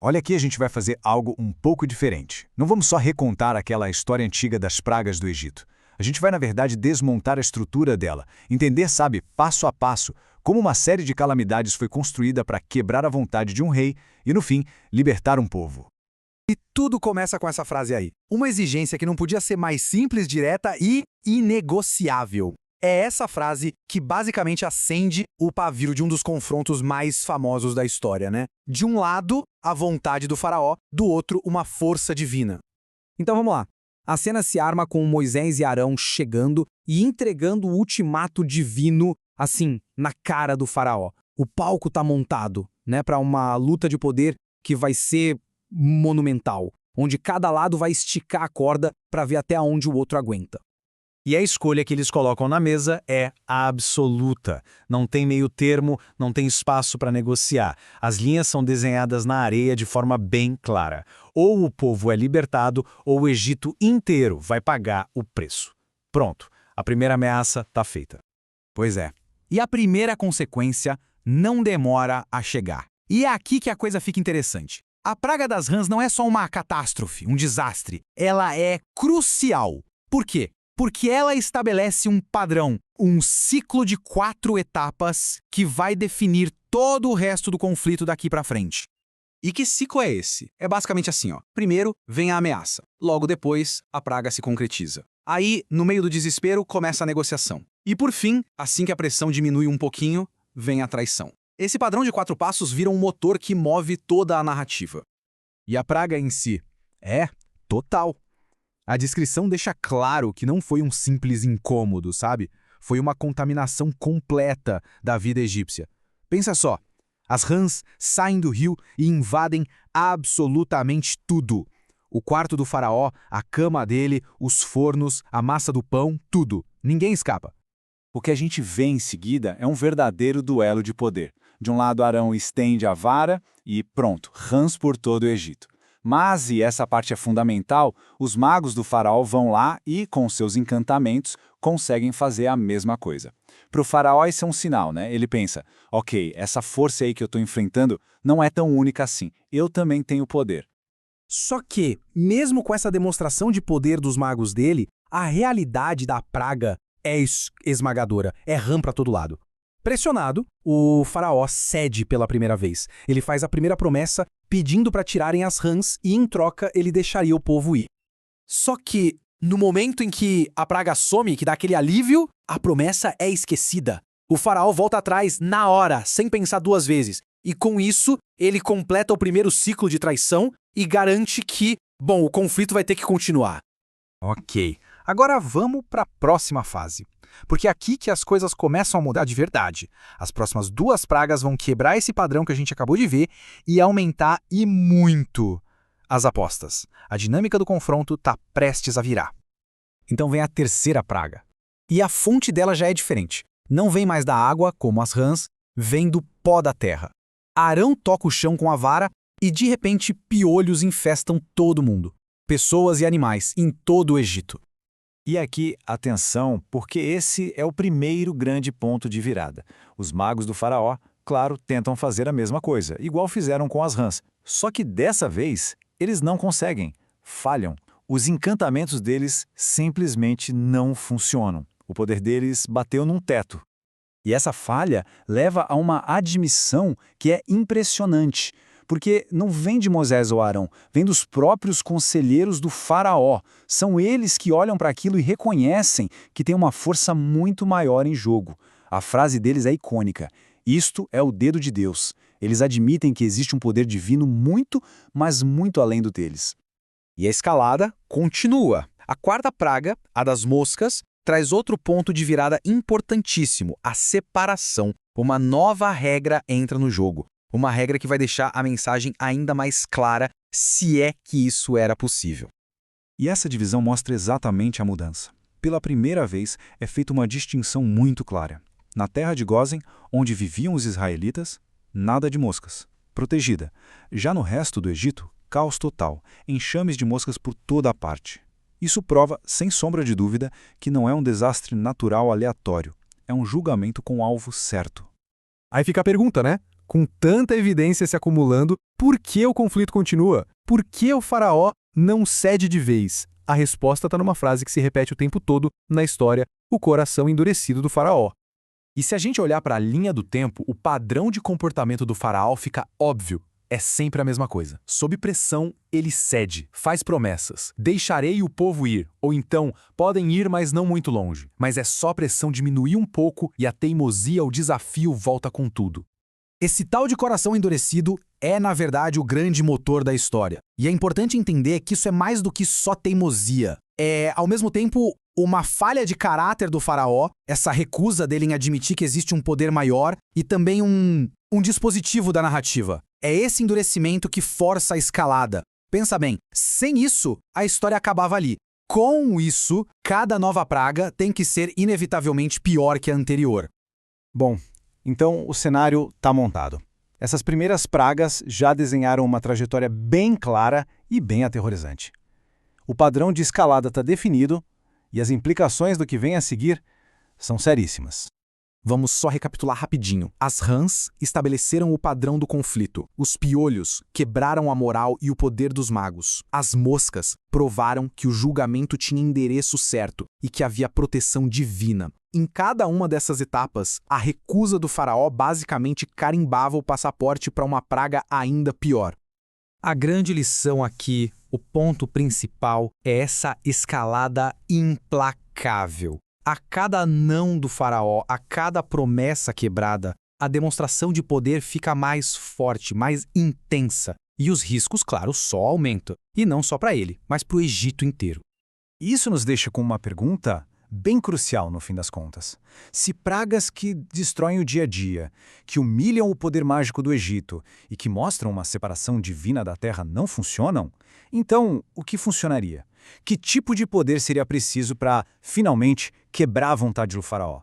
Olha aqui, a gente vai fazer algo um pouco diferente. Não vamos só recontar aquela história antiga das pragas do Egito. A gente vai, na verdade, desmontar a estrutura dela, entender, sabe, passo a passo, como uma série de calamidades foi construída para quebrar a vontade de um rei e, no fim, libertar um povo. E tudo começa com essa frase aí. Uma exigência que não podia ser mais simples, direta e inegociável. É essa frase que basicamente acende o pavio de um dos confrontos mais famosos da história, né? De um lado, a vontade do faraó, do outro, uma força divina. Então vamos lá. A cena se arma com Moisés e Arão chegando e entregando o ultimato divino, assim, na cara do faraó. O palco tá montado, né, para uma luta de poder que vai ser monumental, onde cada lado vai esticar a corda para ver até onde o outro aguenta. E a escolha que eles colocam na mesa é absoluta. Não tem meio termo, não tem espaço para negociar. As linhas são desenhadas na areia de forma bem clara. Ou o povo é libertado, ou o Egito inteiro vai pagar o preço. Pronto, a primeira ameaça está feita. Pois é. E a primeira consequência não demora a chegar. E é aqui que a coisa fica interessante. A praga das rãs não é só uma catástrofe, um desastre. Ela é crucial. Por quê? Porque ela estabelece um padrão, um ciclo de 4 etapas que vai definir todo o resto do conflito daqui para frente. E que ciclo é esse? É basicamente assim, ó. Primeiro vem a ameaça. Logo depois, a praga se concretiza. Aí, no meio do desespero, começa a negociação. E por fim, assim que a pressão diminui um pouquinho, vem a traição. Esse padrão de 4 passos vira um motor que move toda a narrativa. E a praga em si? É total. A descrição deixa claro que não foi um simples incômodo, sabe? Foi uma contaminação completa da vida egípcia. Pensa só, as rãs saem do rio e invadem absolutamente tudo. O quarto do faraó, a cama dele, os fornos, a massa do pão, tudo. Ninguém escapa. O que a gente vê em seguida é um verdadeiro duelo de poder. De um lado, Arão estende a vara e pronto, rãs por todo o Egito. Mas, e essa parte é fundamental, os magos do faraó vão lá e, com seus encantamentos, conseguem fazer a mesma coisa. Para o faraó isso é um sinal, né? Ele pensa, ok, essa força aí que eu estou enfrentando não é tão única assim, eu também tenho poder. Só que, mesmo com essa demonstração de poder dos magos dele, a realidade da praga é esmagadora, é rã para todo lado. Pressionado, o faraó cede pela primeira vez. Ele faz a primeira promessa pedindo para tirarem as rãs e, em troca, ele deixaria o povo ir. Só que, no momento em que a praga some, que dá aquele alívio, a promessa é esquecida. O faraó volta atrás na hora, sem pensar 2 vezes. E com isso, ele completa o primeiro ciclo de traição e garante que, bom, o conflito vai ter que continuar. Ok, agora vamos para a próxima fase. Porque é aqui que as coisas começam a mudar de verdade. As próximas 2 pragas vão quebrar esse padrão que a gente acabou de ver e aumentar e muito as apostas. A dinâmica do confronto está prestes a virar. Então vem a terceira praga. E a fonte dela já é diferente. Não vem mais da água, como as rãs, vem do pó da terra. Arão toca o chão com a vara e, de repente, piolhos infestam todo mundo. Pessoas e animais em todo o Egito. E aqui, atenção, porque esse é o primeiro grande ponto de virada. Os magos do faraó, claro, tentam fazer a mesma coisa, igual fizeram com as rãs. Só que dessa vez, eles não conseguem, falham. Os encantamentos deles simplesmente não funcionam. O poder deles bateu num teto. E essa falha leva a uma admissão que é impressionante. Porque não vem de Moisés ou Arão, vem dos próprios conselheiros do faraó. São eles que olham para aquilo e reconhecem que tem uma força muito maior em jogo. A frase deles é icônica. Isto é o dedo de Deus. Eles admitem que existe um poder divino muito, mas muito além do deles. E a escalada continua. A quarta praga, a das moscas, traz outro ponto de virada importantíssimo, a separação. Uma nova regra entra no jogo. Uma regra que vai deixar a mensagem ainda mais clara, se é que isso era possível. E essa divisão mostra exatamente a mudança. Pela primeira vez, é feita uma distinção muito clara. Na terra de Gósen, onde viviam os israelitas, nada de moscas, protegida. Já no resto do Egito, caos total, enxames de moscas por toda a parte. Isso prova, sem sombra de dúvida, que não é um desastre natural aleatório. É um julgamento com alvo certo. Aí fica a pergunta, né? Com tanta evidência se acumulando, por que o conflito continua? Por que o faraó não cede de vez? A resposta está numa frase que se repete o tempo todo na história: o coração endurecido do faraó. E se a gente olhar para a linha do tempo, o padrão de comportamento do faraó fica óbvio. É sempre a mesma coisa. Sob pressão, ele cede, faz promessas. Deixarei o povo ir, ou então, podem ir, mas não muito longe. Mas é só a pressão diminuir um pouco e a teimosia, o desafio volta com tudo. Esse tal de coração endurecido é, na verdade, o grande motor da história. E é importante entender que isso é mais do que só teimosia. É, ao mesmo tempo, uma falha de caráter do faraó, essa recusa dele em admitir que existe um poder maior e também um dispositivo da narrativa. É esse endurecimento que força a escalada. Pensa bem, sem isso, a história acabava ali. Com isso, cada nova praga tem que ser inevitavelmente pior que a anterior. Bom, então o cenário está montado. Essas primeiras pragas já desenharam uma trajetória bem clara e bem aterrorizante. O padrão de escalada está definido e as implicações do que vem a seguir são seríssimas. Vamos só recapitular rapidinho. As rãs estabeleceram o padrão do conflito. Os piolhos quebraram a moral e o poder dos magos. As moscas provaram que o julgamento tinha endereço certo e que havia proteção divina. Em cada uma dessas etapas, a recusa do faraó basicamente carimbava o passaporte para uma praga ainda pior. A grande lição aqui, o ponto principal, é essa escalada implacável. A cada não do faraó, a cada promessa quebrada, a demonstração de poder fica mais forte, mais intensa. E os riscos, claro, só aumentam. E não só para ele, mas para o Egito inteiro. Isso nos deixa com uma pergunta bem crucial no fim das contas. Se pragas que destroem o dia a dia, que humilham o poder mágico do Egito e que mostram uma separação divina da Terra não funcionam, então o que funcionaria? Que tipo de poder seria preciso para, finalmente, quebrar a vontade do faraó?